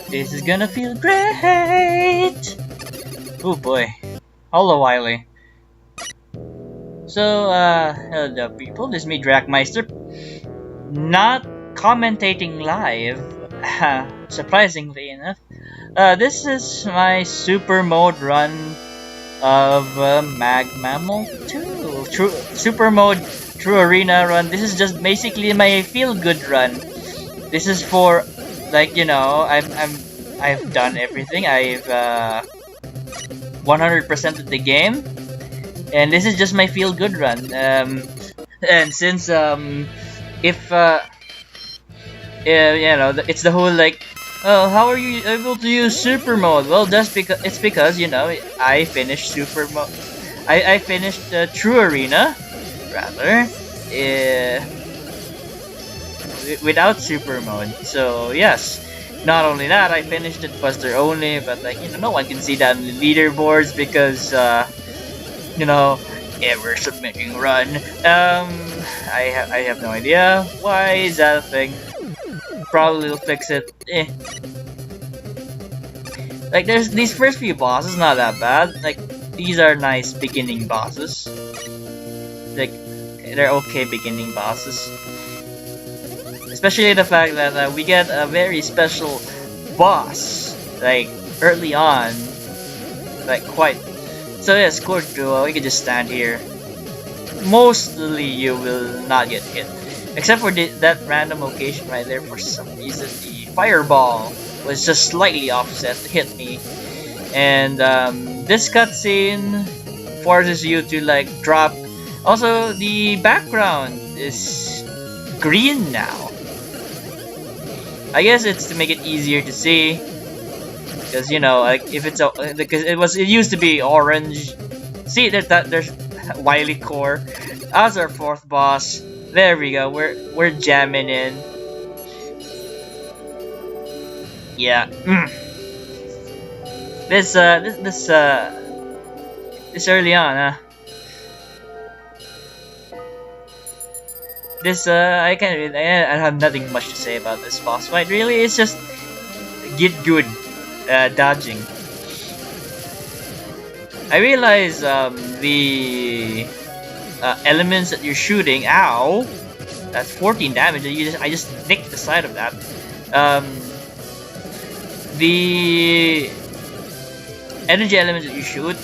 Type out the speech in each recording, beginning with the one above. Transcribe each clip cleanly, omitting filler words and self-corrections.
This is gonna feel great! Oh boy. Hello, Wiley. So, hello people, this is me, Drakmeister. Not commentating live, surprisingly enough. This is my super mode run of MaGMML2. Super mode True Arena run. This is just basically my feel-good run. This is for, like, you know, I've done everything. I've 100% of the game, and this is just my feel-good run. And since if you know, it's the whole like, oh, how are you able to use super mode? Well, just because it's because, you know, I finished super mode. I finished True Arena, rather, without super mode. So yes, not only that, I finished it Buster only, but like, you know, no one can see that in the leaderboards because you know, ever submitting run. I have no idea why is that a thing. Probably will fix it. Like, there's these first few bosses, not that bad. Like, these are nice beginning bosses. Like, they're okay beginning bosses. Especially the fact that we get a very special boss, like, early on. Like, quite. So yeah, score duo, you can just stand here. Mostly you will not get hit. Except for that random location right there, for some reason the fireball was just slightly offset to hit me. And this cutscene forces you to like drop. Also, the background is green now. I guess it's to make it easier to see. Because, you know, like if it's because it used to be orange. See, there's Wily Core. As our fourth boss. There we go. We're jamming in. Yeah. This early on, huh? This I can't really. I have nothing much to say about this boss fight. Really, it's just get good dodging. I realize the elements that you're shooting, ow, that's 14 damage. I just nicked the side of that. The energy elements that you shoot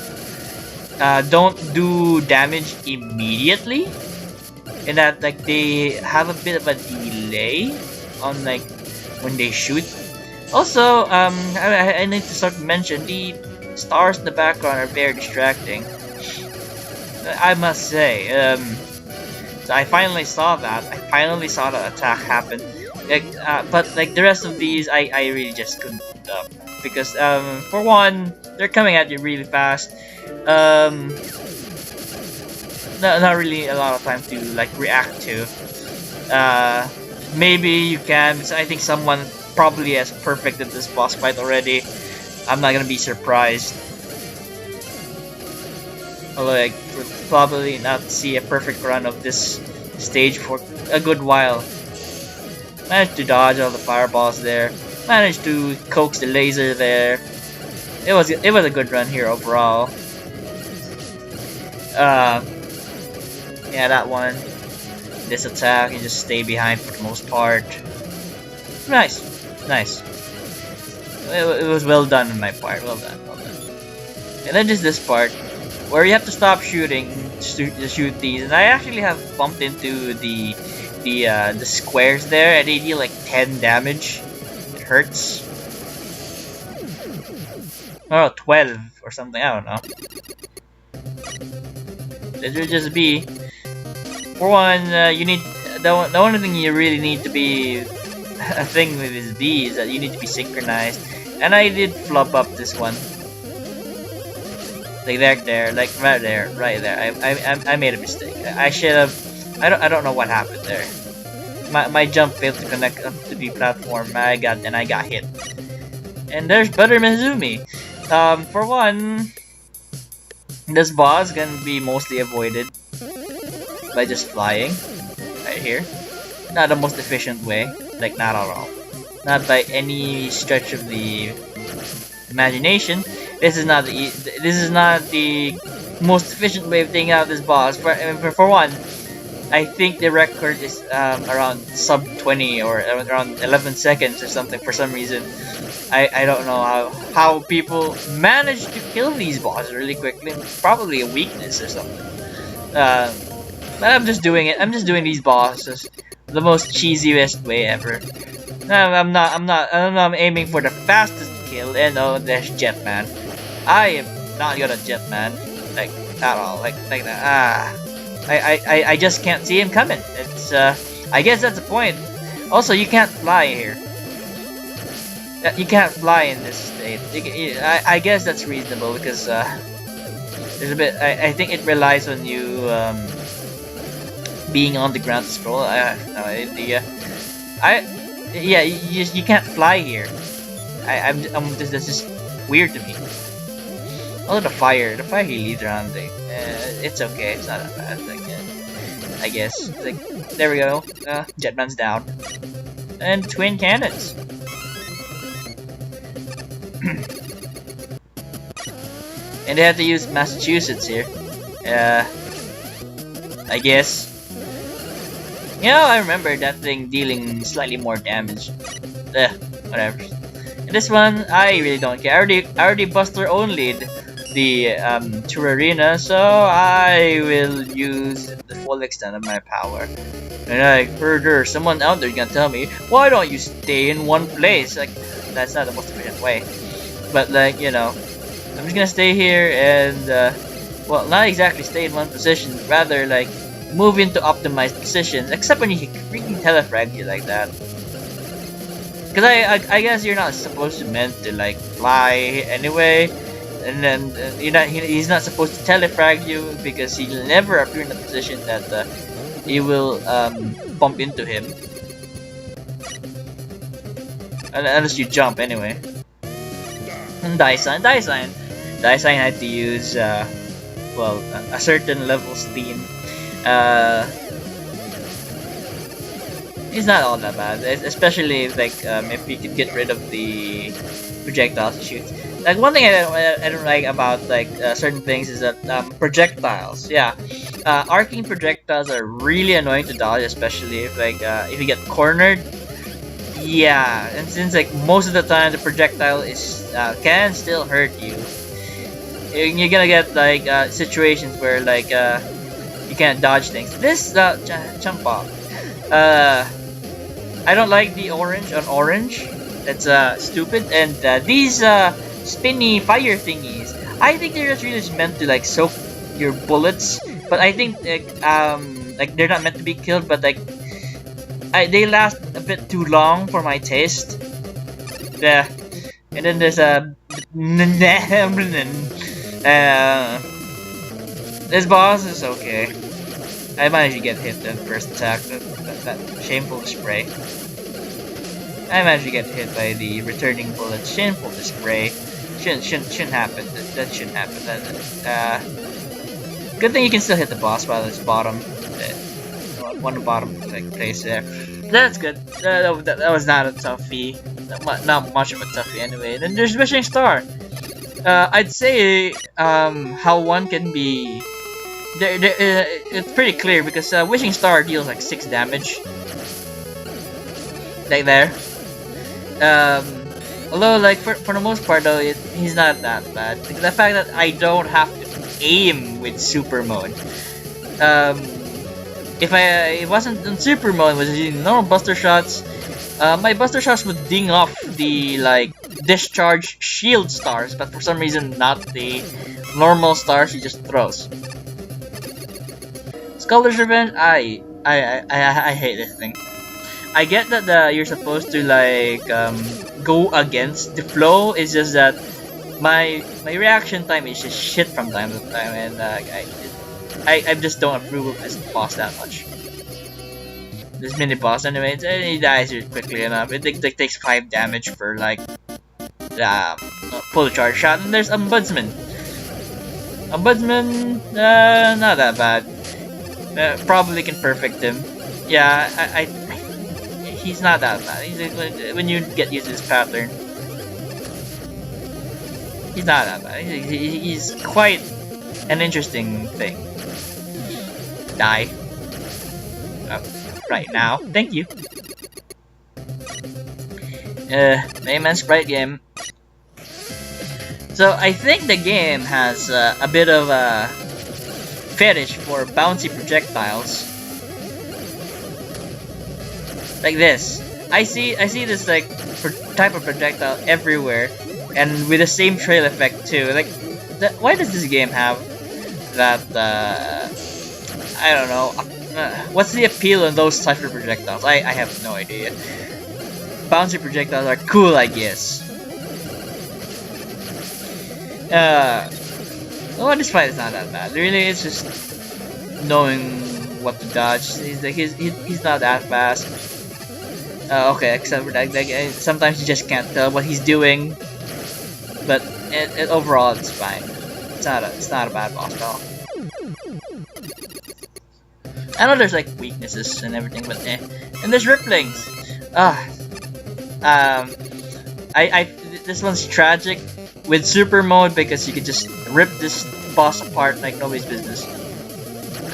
don't do damage immediately, in that like they have a bit of a delay on like when they shoot. Also, I need to start to mention the stars in the background are very distracting. I must say, so I finally saw that. I finally saw the attack happen. Like, but like the rest of these, I really just couldn't keep up because for one, they're coming at you really fast. Not really a lot of time to like react to. Maybe you can, because I think someone probably has perfected this boss fight already. I'm not gonna be surprised. Although I would probably not see a perfect run of this stage for a good while. Managed to dodge all the fireballs there. Managed to coax the laser there. It was a good run here overall. Yeah, that one. This attack, you just stay behind for the most part. Nice. It was well done on my part. Well done. And then just this part, where you have to stop shooting to shoot these. And I actually have bumped into the squares there, and they deal like 10 damage. It hurts. Oh, 12 or something. I don't know. It would just be. For one, you need the only thing you really need to be a thing with is B is that you need to be synchronized, and I did flub up this one. Like there, like right there. I made a mistake. I should have. I don't know what happened there. My jump failed to connect up to the platform. I got hit. And there's Butter Mizumi. For one, this boss can be mostly avoided by just flying right here. Not the most efficient way, like not at all. not by any stretch of the imagination. This is not the most efficient way of taking out this boss. For one, I think the record is around sub 20 or around 11 seconds or something for some reason. I don't know how people manage to kill these bosses really quickly. Probably a weakness or something. But I'm just doing it. I'm just doing these bosses the most cheesiest way ever. I'm aiming for the fastest kill. And oh, there's Jetman. I am not gonna Jetman like at all. Like that. I just can't see him coming. It's I guess that's the point. Also, you can't fly here. You can't fly in this state. I guess that's reasonable because there's a bit. I think it relies on you being on the ground to scroll. I have no idea. Yeah, you can't fly here. That's just weird to me. Oh, the fire he leads around. It's okay. It's not that bad. Like, I guess. Like, there we go. Jetman's down, and twin cannons. And they have to use Massachusetts here. I guess. You know, I remember that thing dealing slightly more damage. Whatever. And this one, I really don't care. I already Buster only'd the tour arena, so I will use the full extent of my power. And I heard there's someone out there gonna tell me, why don't you stay in one place? Like, that's not the most efficient way. But like, you know, I'm just gonna stay here and well, not exactly stay in one position, rather like move into optimized positions, except when you freaking telefrag you like that. Because I guess you're not supposed to meant to like fly anyway, and then he's not supposed to telefrag you because he'll never appear in a position that you will bump into him, unless you jump anyway. And Daisan had to use well, a certain level steam. It's not all that bad, especially like if you could get rid of the projectiles he shoots. Like, one thing I don't like about like certain things is that projectiles. Yeah, arcing projectiles are really annoying to dodge, especially if like if you get cornered. Yeah, and since like most of the time the projectile is can still hurt you, you're gonna get like situations where like you can't dodge things. This jump off. I don't like the orange on orange. That's stupid. And these spinny fire thingies, I think they're just really meant to like soak your bullets. But I think like they're not meant to be killed. But like they last a bit too long for my taste. Yeah. And then there's a this boss is okay. I managed to get hit the first attack, that shameful spray. I managed to get hit by the returning bullet, shameful spray. Shouldn't happen. That shouldn't happen. Good thing you can still hit the boss while it's bottom. One bottom like place there. That's good. That was not a toughie. Not much of a toughie anyway. Then there's Wishing Star. I'd say how one can be. It's pretty clear because Wishing Star deals like 6 damage. Like there. Although like for the most part though, he's not that bad. Like, the fact that I don't have to aim with super mode. If it wasn't in super mode, was using normal buster shots, my buster shots would ding off the like discharge shield stars, but for some reason not the normal stars he just throws. Scholar's Revenge, I hate this thing. I get that you're supposed to like go against the flow. It's just that my reaction time is just shit from time to time, and I just don't approve of this boss that much. This mini boss, anyway, he dies quickly enough. It takes 5 damage for like pull a charge shot, and there's Ombudsman. Ombudsman, not that bad. Probably can perfect him. Yeah, he's not that bad. When you get used to his pattern, he's not that bad. He's quite an interesting thing. Die. Right now. Thank you. Mayman Sprite game. So I think the game has a bit of a fetish for bouncy projectiles. Like this. I see this like type of projectile everywhere, and with the same trail effect too. Like, why does this game have that? I don't know. What's the appeal on those types of projectiles? I have no idea. Bouncy projectiles are cool, I guess. Well, this fight is not that bad. Really, it's just knowing what to dodge. He's not that fast. Okay, except for that, sometimes you just can't tell what he's doing. But overall, it's fine. It's not a bad boss at all. I know there's like weaknesses and everything, but and there's ripplings. This one's tragic with super mode because you can just rip this boss apart like nobody's business.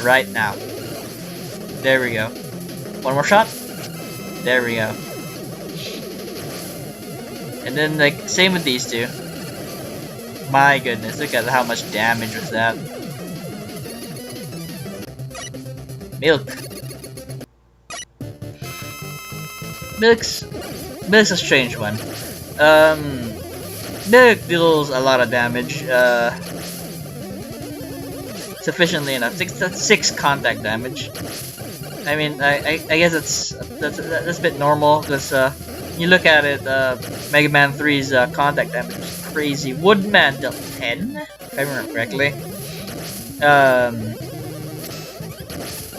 Right now. There we go. One more shot. There we go. And then like same with these two. My goodness, look at how much damage was that. Milk. Milk's a strange one. Milk deals a lot of damage. Sufficiently enough. 6 contact damage. I mean, I guess that's a bit normal because you look at it. Mega Man 3's contact damage is crazy. Woodman dealt 10, if I remember correctly.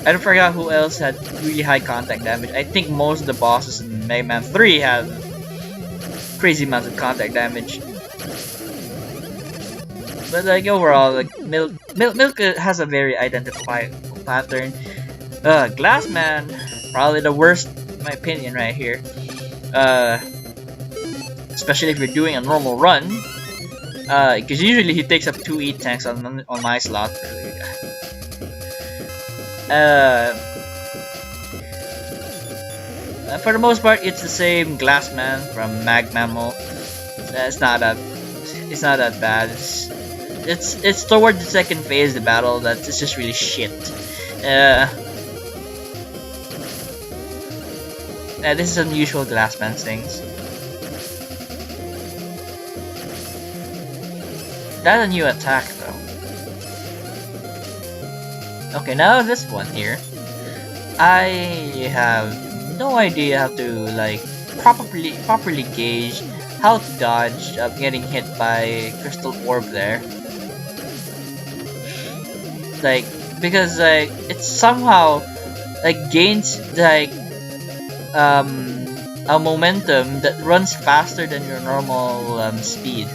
I don't forget who else had really high contact damage. I think most of the bosses in Mega Man 3 had crazy amounts of contact damage. But like overall, like Milk has a very identifiable pattern. Glass Man, probably the worst in my opinion right here. Especially if you're doing a normal run. Because usually he takes up 2 E-tanks on my slot. For the most part, it's the same Glass Man from MaGMML. It's not that bad. It's towards the second phase of the battle that it's just really shit. This is unusual Glass Man things. That's a new attack though. Okay, now this one here. I have no idea how to like properly gauge how to dodge getting hit by crystal orb there. Like because like it somehow like gains like a momentum that runs faster than your normal speed.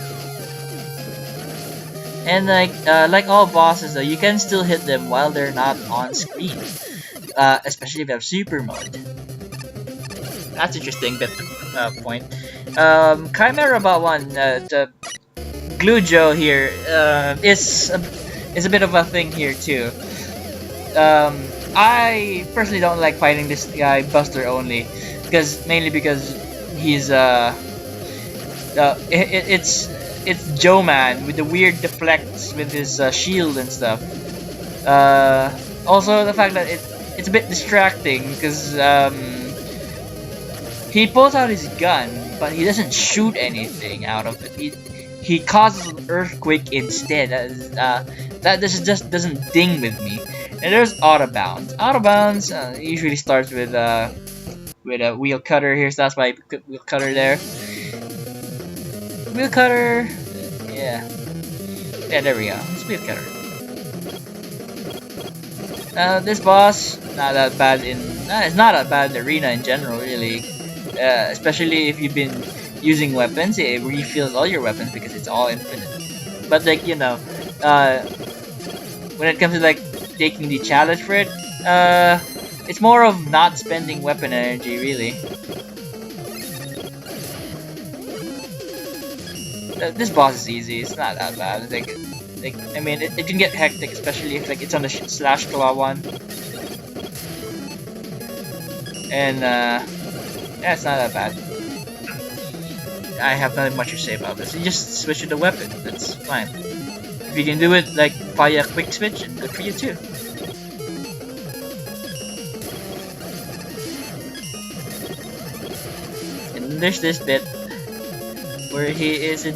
And like all bosses though, you can still hit them while they're not on screen. Especially if you have super mode. That's interesting, that point. Chimera Bot 1, the Glue Joe here is a bit of a thing here too. I personally don't like fighting this guy Buster only, mainly because he's it's Joe Man with the weird deflects with his shield and stuff. Also the fact that it's a bit distracting because he pulls out his gun, but he doesn't shoot anything out of it. He causes an earthquake instead. That just doesn't ding with me. And there's Auto Bounce. Auto Bounce usually starts with a wheel cutter here, so that's why I put wheel cutter there. Wheel cutter, yeah, there we go. It's wheel cutter. This boss not that bad it's not that bad in the arena in general, really. Especially if you've been using weapons, it refills all your weapons because it's all infinite. But like when it comes to like taking the challenge for it, It's more of not spending weapon energy, really. This boss is easy. It's not that bad. Like I mean, it can get hectic, especially if like it's on the slash claw one. And yeah, it's not that bad. I have nothing much to say about this. You just switch to the weapon. That's fine. If you can do it like via quick switch, good for you too. And there's this bit where he is in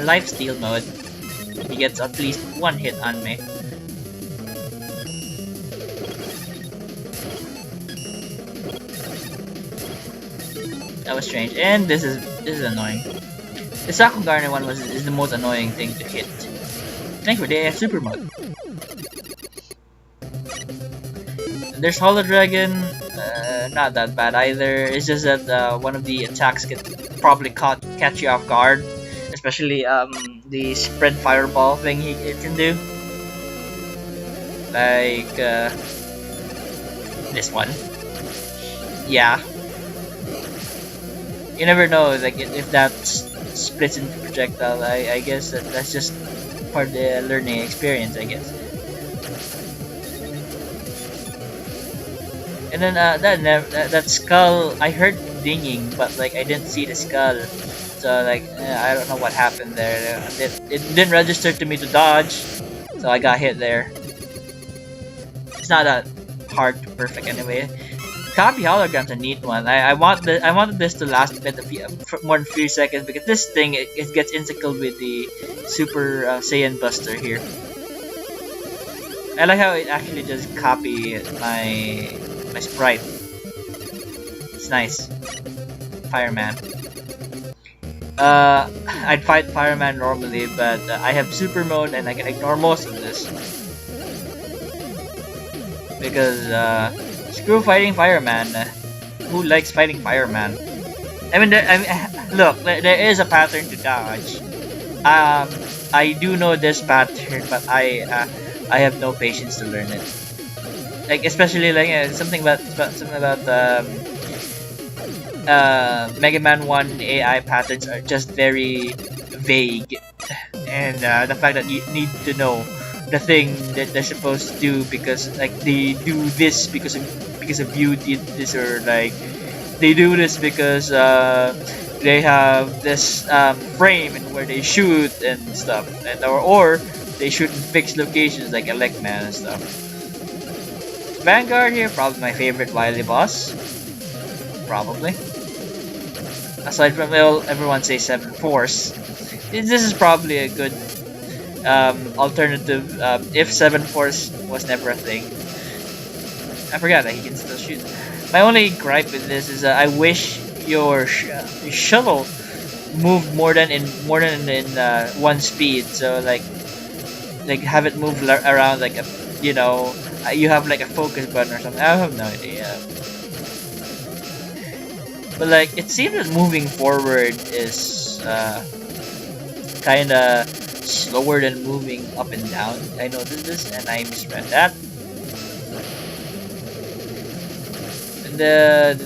lifesteal mode. He gets at least one hit on me. That was strange, and this is annoying. The Sakugarne one is the most annoying thing to hit. Thankfully, they have super mode. And there's Hollow Dragon, not that bad either. It's just that one of the attacks can probably catch you off guard, especially the spread fireball thing it can do. Like this one. Yeah. You never know, like if that splits into projectile. I guess that's just part of the learning experience, I guess. And then that skull, I heard dinging, but like I didn't see the skull, so like I don't know what happened there. It didn't register to me to dodge, so I got hit there. It's not that hard to perfect anyway. Copy hologram's a neat one. I wanted this to last a bit of more than 3 seconds because this thing it gets insectled with the Super Saiyan Buster here. I like how it actually just copy my sprite. It's nice. Fireman. I'd fight Fireman normally, but I have super mode and I can ignore most of this because screw fighting Fireman. Who likes fighting Fireman? I mean, look, there is a pattern to dodge. I do know this pattern, but I have no patience to learn it. Like especially like something about Mega Man 1 AI patterns are just very vague, and the fact that you need to know the thing that they're supposed to do because like they do this because of you did this, or like they do this because they have this frame and where they shoot and stuff, and or they shoot in fixed locations like Elecman and stuff. Vanguard here, probably my favorite Wily boss. Probably. Aside from everyone say 7 Force. This is probably a good alternative if 7 Force was never a thing. I forgot that he can still shoot. My only gripe with this is I wish your shuttle moved more than in one speed. So like have it move around like a, you know, you have like a focus button or something. I have no idea. But like it seems that moving forward is kind of slower than moving up and down. I noticed this and I misread that. And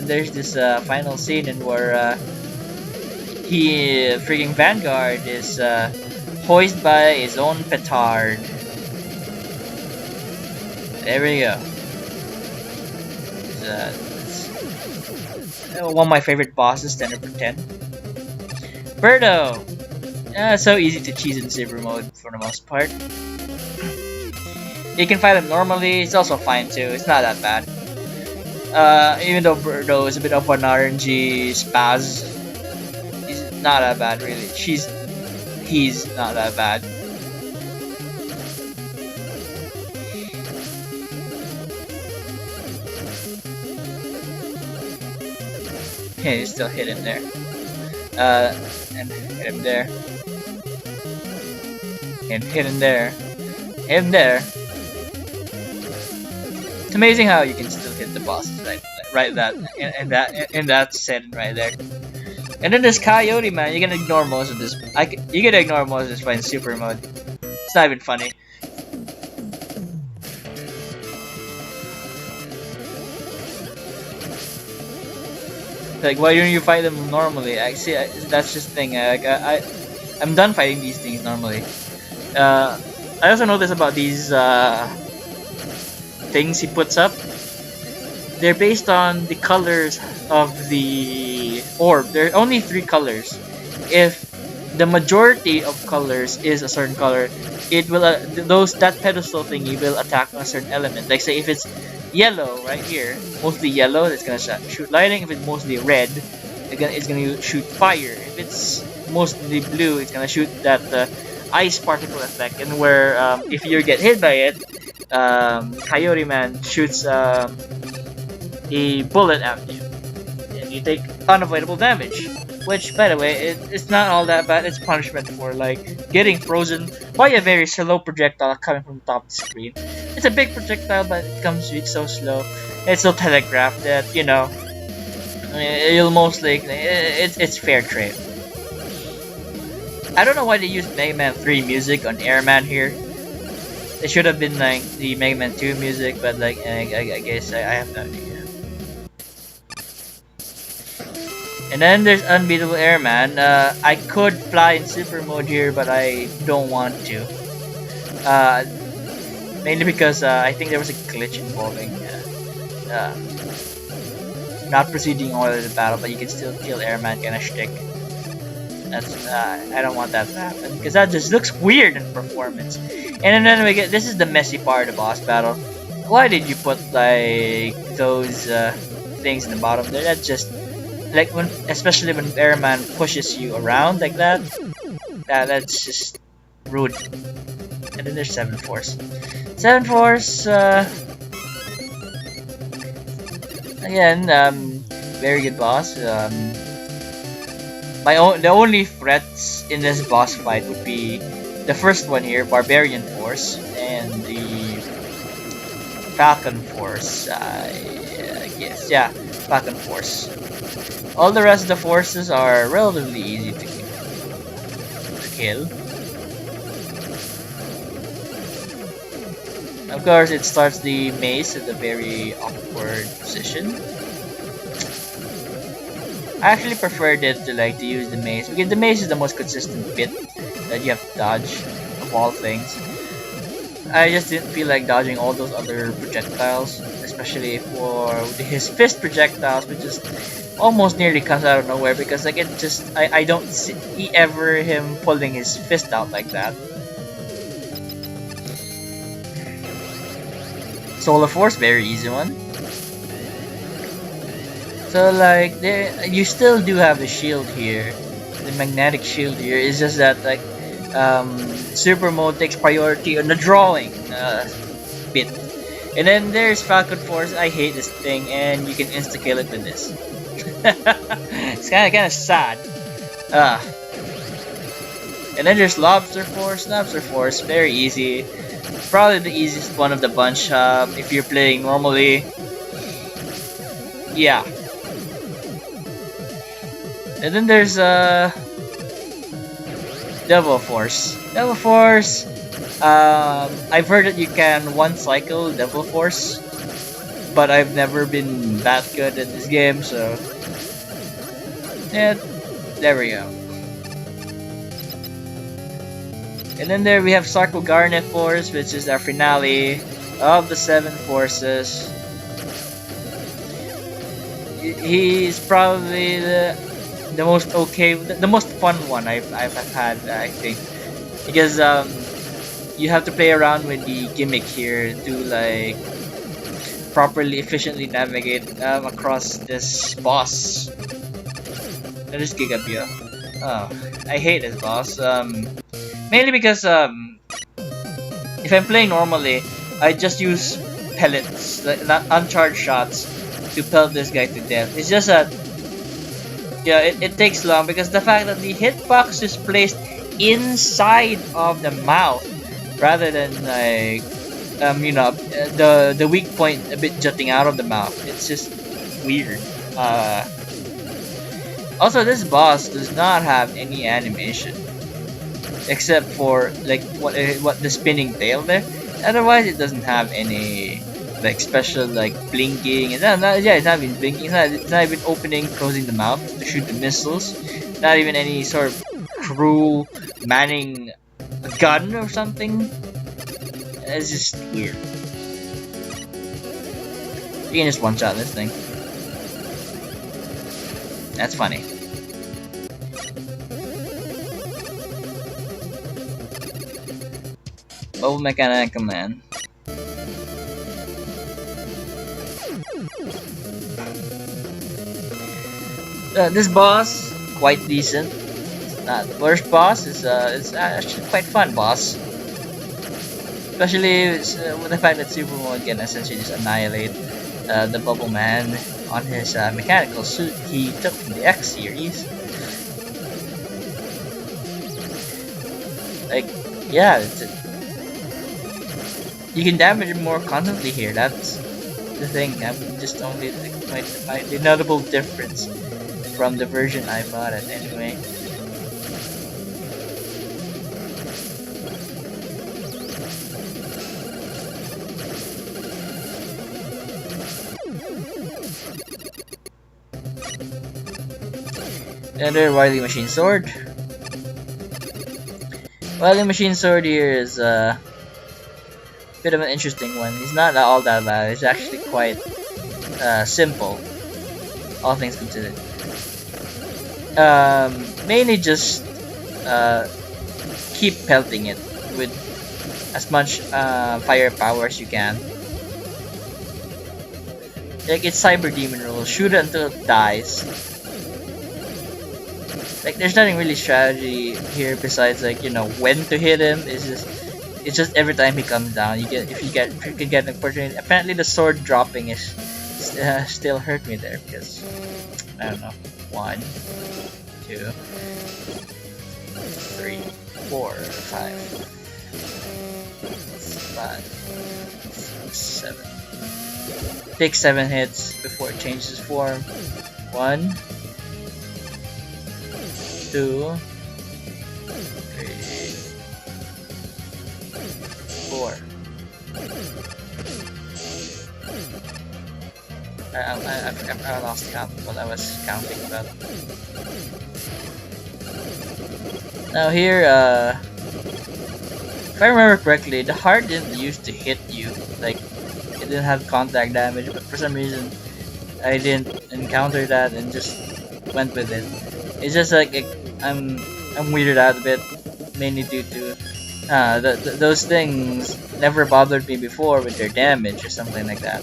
there's this final scene in where freaking Vanguard is hoisted by his own petard. There we go. One of my favorite bosses, 10 over 10. Birdo! So easy to cheese in Super mode for the most part. You can fight him normally, it's also fine too, it's not that bad. Even though Birdo is a bit of an RNG spaz, he's not that bad really. He's not that bad. Okay, you still hit him there. And hit him there. And hit him there. Hit him there. It's amazing how you can still hit the bosses right in that setting right there. And then this Coyote man, you can ignore most of this. You can ignore most of this fight in super mode. It's not even funny. Like, why don't you fight them normally? That's just the thing. I'm done fighting these things normally. I also noticed about these things he puts up. They're based on the colors of the orb. There are only 3 colors. If the majority of colors is a certain color, it will that pedestal thingy will attack on a certain element. Like say if it's yellow right here, mostly yellow, it's gonna shoot lightning. If it's mostly red, it's gonna shoot fire. If it's mostly blue, it's gonna shoot that ice particle effect. And where if you get hit by it, Coyote Man shoots a bullet at you, and you take unavoidable damage. Which, by the way, it's not all that bad. It's punishment for like getting frozen by a very slow projectile coming from the top of the screen. It's a big projectile, but it comes so slow. It's so telegraphed that you'll most likely it's fair trade. I don't know why they used Mega Man 3 music on Airman here. It should have been like the Mega Man 2 music, but like I guess I have no idea. And then there's Unbeatable Airman. I could fly in super mode here, but I don't want to. Mainly because I think there was a glitch involving not proceeding all of the battle, but you can still kill Airman kind of shtick. That's I don't want that to happen because that just looks weird in performance. And then we get this is the messy part of the boss battle. Why did you put like those things in the bottom there? That's just like especially when Airman pushes you around like that. That's just rude. And then there's 7 Force. 7 Force again, very good boss. The only threats in this boss fight would be the first one here, Barbarian Force, and the Falcon Force. Yeah, Falcon Force. All the rest of the forces are relatively easy to kill. Of course, it starts the maze at a very awkward position. I actually preferred it to use the maze because the maze is the most consistent bit that you have to dodge of all things. I just didn't feel like dodging all those other projectiles, especially for his fist projectiles, which just almost nearly comes out of nowhere because like I don't see ever him pulling his fist out like that. Solar Force, very easy one. So like you still do have the shield here, the magnetic shield here. It's just that like super mode takes priority on the drawing bit. And then there's Falcon Force. I hate this thing, and you can insta kill it with this. It's kind of sad. And then there's Lobster Force. Lobster Force, very easy. Probably the easiest one of the bunch if you're playing normally. Yeah. And then there's Devil Force. Devil Force. I've heard that you can one cycle Devil Force, but I've never been that good at this game, so yeah, there we go. And then there we have Sarko Garnet Force, which is our finale of the 7 forces. He's probably the most the most fun one I've had, I think, because you have to play around with the gimmick here to like properly efficiently navigate across this boss. That is Gigabia. Oh, I hate this boss. Mainly because if I'm playing normally, I just use pellets, not uncharged shots, to pelt this guy to death. It's just that it takes long because the fact that the hitbox is placed inside of the mouth rather than like the weak point a bit jutting out of the mouth. It's just weird. Also, this boss does not have any animation except for like what the spinning tail there. Otherwise, it doesn't have any like special like blinking. It's not even blinking. It's not even opening, closing the mouth to shoot the missiles. Not even any sort of crew manning a gun or something. It's just weird. You can just one shot this thing. That's funny. Bubble Mechanical Man. This boss, quite decent. Not the worst boss. It's actually quite fun boss. Especially with the fact that Superman can essentially just annihilate the Bubble Man on his mechanical suit he took from the X series. Like, yeah, you can damage him more constantly here. That's the thing. I'm just only the notable difference from the version I bought it anyway. Another Wily Machine Sword. Wily Machine Sword here is a bit of an interesting one. It's not all that bad. It's actually quite simple, all things considered. Mainly just keep pelting it with as much firepower as you can. Like it's Cyber Demon rule, shoot it until it dies. Like there's nothing really strategy here besides like when to hit him. It's just every time he comes down, if you can get an opportunity. Apparently the sword dropping is still hurt me there because I don't know. 1, 2, 3, 4, 5, 5, 6, 7. Take 7 hits before it changes form. 1, 2, 3, 4. I lost count what I was counting about. Now here, if I remember correctly, the heart didn't used to hit you. Like it didn't have contact damage, but for some reason I didn't encounter that and just went with it. It's just like I'm weirded out a bit, mainly due to those things never bothered me before with their damage or something like that.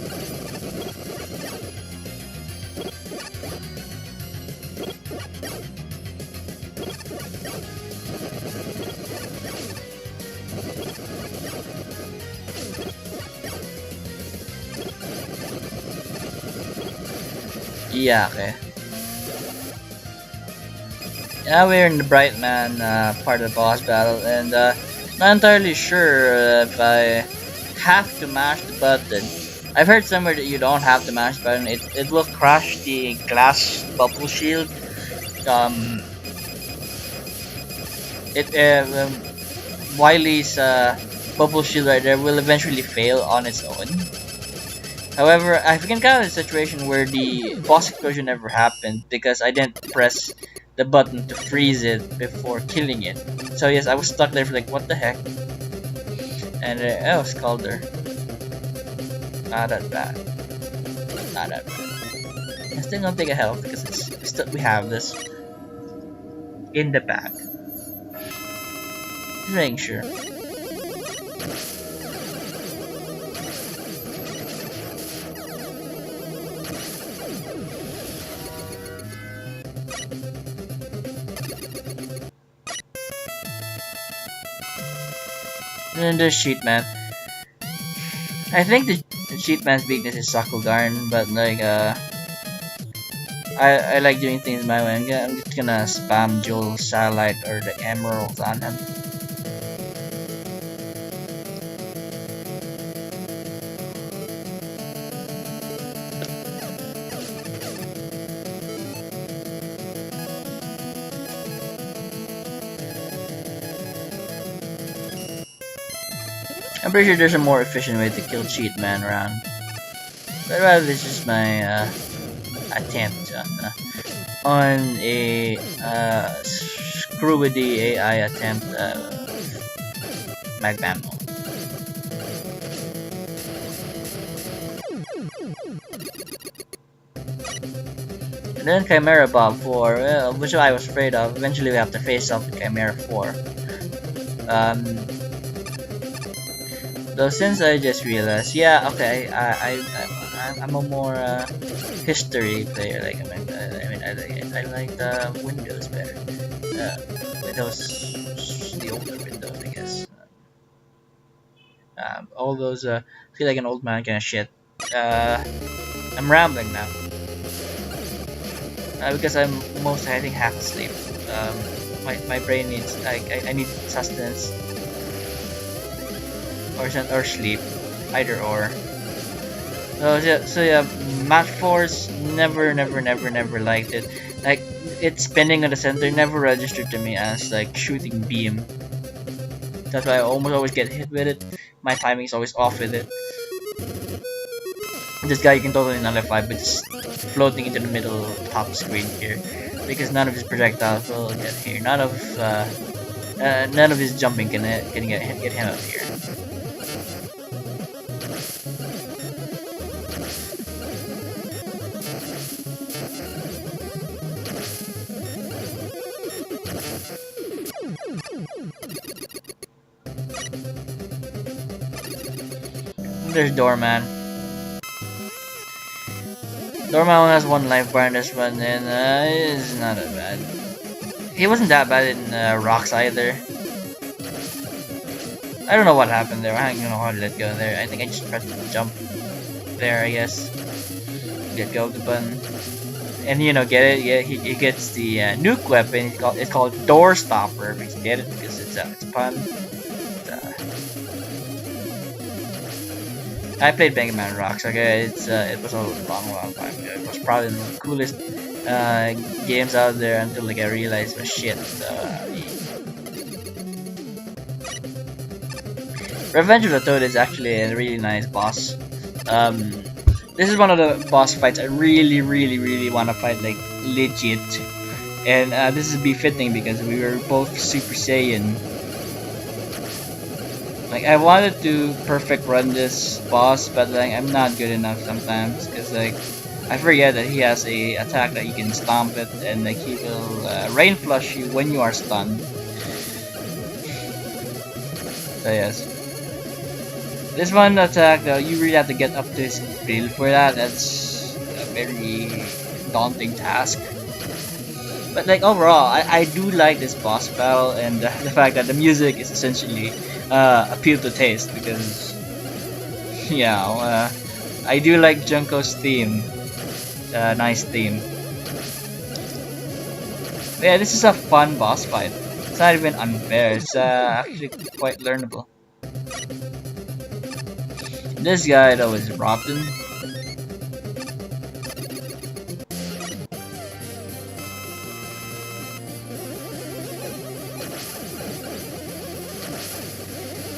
Yeah, okay. Now we're in the Bright Man part of the boss battle, and not entirely sure if I have to mash the button. I've heard somewhere that you don't have to mash the button. It will crush the glass bubble shield. Wily's bubble shield right there will eventually fail on its own. However, I've encountered a situation where the boss explosion never happened because I didn't press the button to freeze it before killing it. So yes, I was stuck there for like, what the heck? And oh, Scalder. Not that bad. Not that bad. I still don't take a health because we have this in the bag. Just making sure. And then there's Sheet Man. I think the Sheet Man's weakness is Sakugarn, but like I like doing things my way. I'm just gonna spam Jewel Satellite or the Emeralds on him. I'm pretty sure there's a more efficient way to kill Cheat Man around. But rather, this is my attempt on a screw with the AI attempt MaGMML. And then Chimera Bob 4, which I was afraid of. Eventually we have to face off with Chimera 4. Though since I just realized, yeah, okay, I'm a more history player. Like I like Windows better. Windows, the older Windows, I guess. All those feel like an old man kind of shit. I'm rambling now because I'm most I think half asleep. My brain needs I need sustenance or sleep, either or. So yeah, Match Force never liked it. Like it's spinning on the center never registered to me as like shooting beam. That's why I almost always get hit with it. My timing is always off with it. This guy you can totally nullify, but just floating into the middle top screen here, because none of his projectiles will get here. None of his jumping can get him up here. There's Doorman. Doorman only has one life bar in this one, and it's not that bad. He wasn't that bad in Rocks either. I don't know what happened there. I don't know how to let go there. I think I just pressed the jump there, I guess. Let go of the button. And you know, get it? Yeah, he gets the nuke weapon. It's called Door Stopper. Please get it because it's a pun. I played Mega Man Rocks. Okay, it was a long time ago. It was probably one of the coolest games out there until like I realized it was shit. Revenge of the Toad is actually a really nice boss. This is one of the boss fights I really want to fight like legit, and this is befitting because we were both Super Saiyan. Like I wanted to perfect run this boss, but like I'm not good enough sometimes because like I forget that he has a attack that you can stomp it and like he will rain flush you when you are stunned. So yes, this one attack though you really have to get up to his grill for that. That's a very daunting task. But like overall, I do like this boss battle and the fact that the music is essentially appeal to taste because yeah, I do like Junko's theme. Nice theme. But yeah, this is a fun boss fight. It's not even unfair. It's actually quite learnable. This guy though is rotten.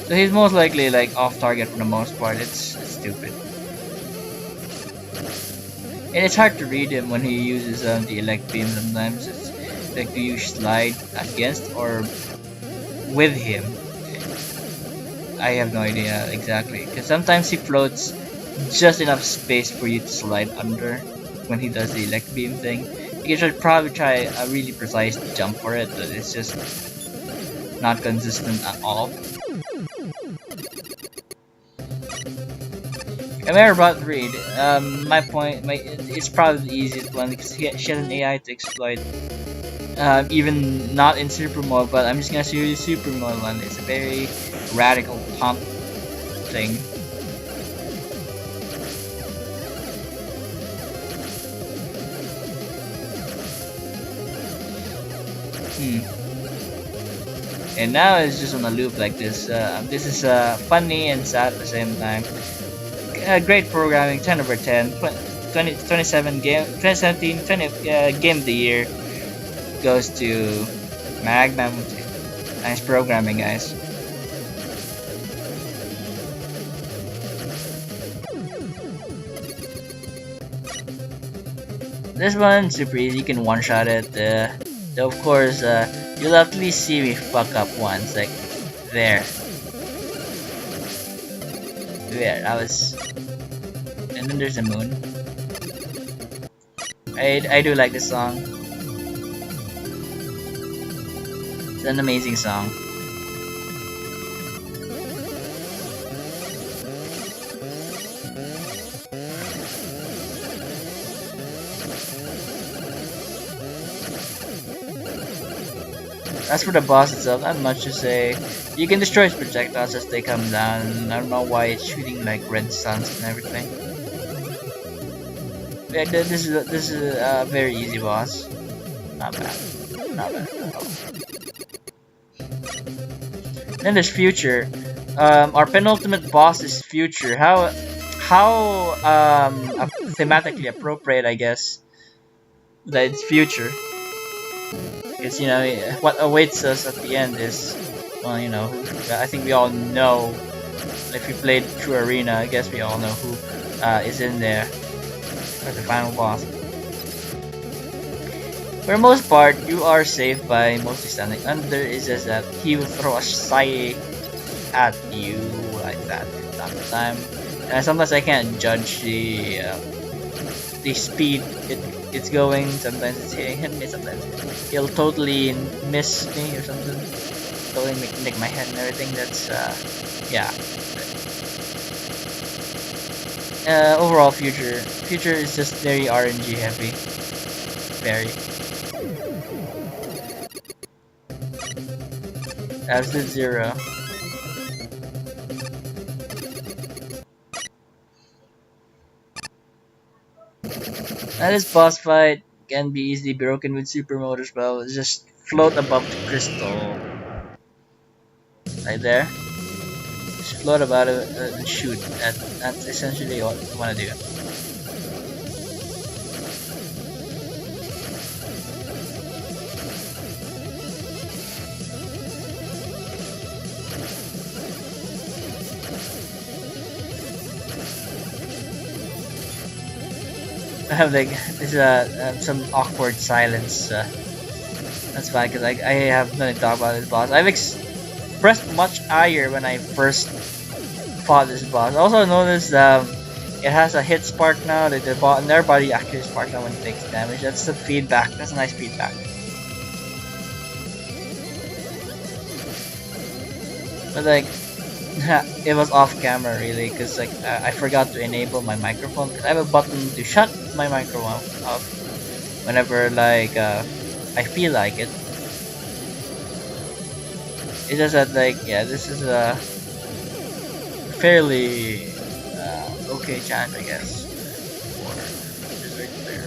So he's most likely like off target for the most part. It's stupid. And it's hard to read him when he uses the elect beam sometimes. It's like do you slide against or with him? I have no idea exactly. Because sometimes he floats just enough space for you to slide under when he does the elect beam thing. You should probably try a really precise jump for it, but it's just not consistent at all. Chimera Bot Read, it's probably the easiest one because she has an AI to exploit. Even not in super mode, but I'm just gonna show you the super mode one. It's a very radical pump thing. And now it's just on a loop like this. This is funny and sad at the same time. Great programming, 10 over 10. 2017 game of the year goes to MaGMML2. Nice programming, guys. This one super easy. You can one shot it. Though of course, you'll at least see me fuck up once, like there. There, I was. And then there's a moon. I do like this song. It's an amazing song. As for the boss itself, not much to say. You can destroy its projectiles as they come down. I don't know why it's shooting like red suns and everything. Yeah, this is a very easy boss. Not bad. Not bad at all. Then there's Future. Our penultimate boss is Future. How thematically appropriate, I guess, that it's Future. Because, you know, what awaits us at the end is, well, you know, I think we all know. If we played True Arena, I guess we all know who is in there as the final boss. For the most part, you are safe by mostly standing under. It's just that he will throw a sigh at you like that from time to time. And sometimes I can't judge the speed it's going. Sometimes it's hitting me, sometimes he'll totally miss me or something. Totally make my head and everything. That's yeah. Overall, Future is just very RNG heavy. Very. Absolute zero. Now this boss fight can be easily broken with super mode as well. Just float above the crystal. Right there. Just float about it and shoot. That's essentially what you want to do. I have like this some awkward silence. That's fine because I have nothing to talk about this boss. I've expressed much ire when I first fought this boss. I also noticed it has a hit spark now. That their body actually sparks now when it takes damage. That's the feedback. That's nice feedback. But like, it was off camera really, because like I forgot to enable my microphone. I have a button to shut my microphone off whenever like I feel like it. It's just that like, yeah, this is a fairly okay chance, I guess, for this right there.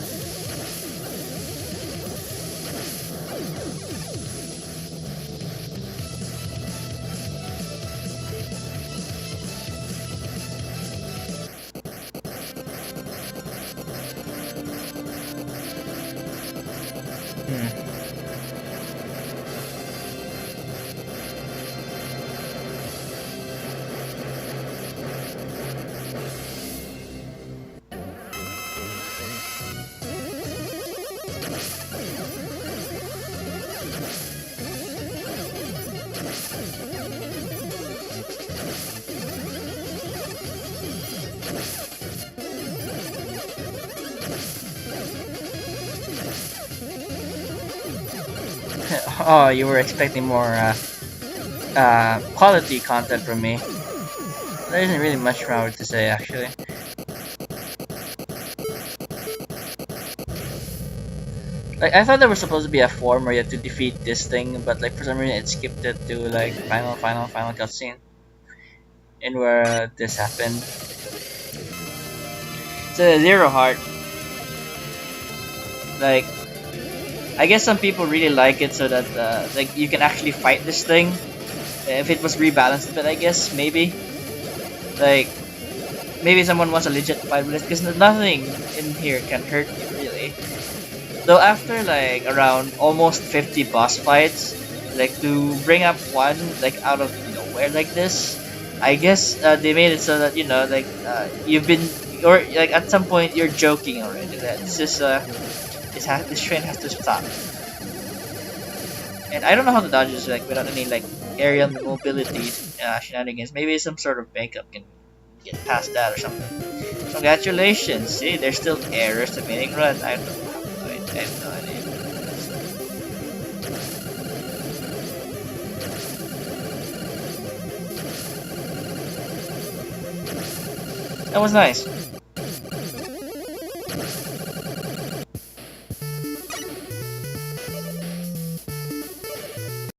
Oh, you were expecting more quality content from me. There isn't really much more to say, actually. Like, I thought there was supposed to be a form where you had to defeat this thing, but like for some reason it skipped it to like final cutscene, and where this happened. It's a zero heart. Like, I guess some people really like it so that like you can actually fight this thing. If it was rebalanced a bit, I guess maybe. Like, maybe someone wants a legit fight with it, because nothing in here can hurt you really. Though after like around almost 50 boss fights, like to bring up one like out of nowhere like this, I guess they made it so that, you know, like you've been, or like at some point you're joking already that this is This train has to stop. And I don't know how to dodge this like without any like aerial mobility shenanigans. Maybe some sort of makeup can get past that or something. Congratulations! See, there's still errors to mating run. I have no idea. That was nice.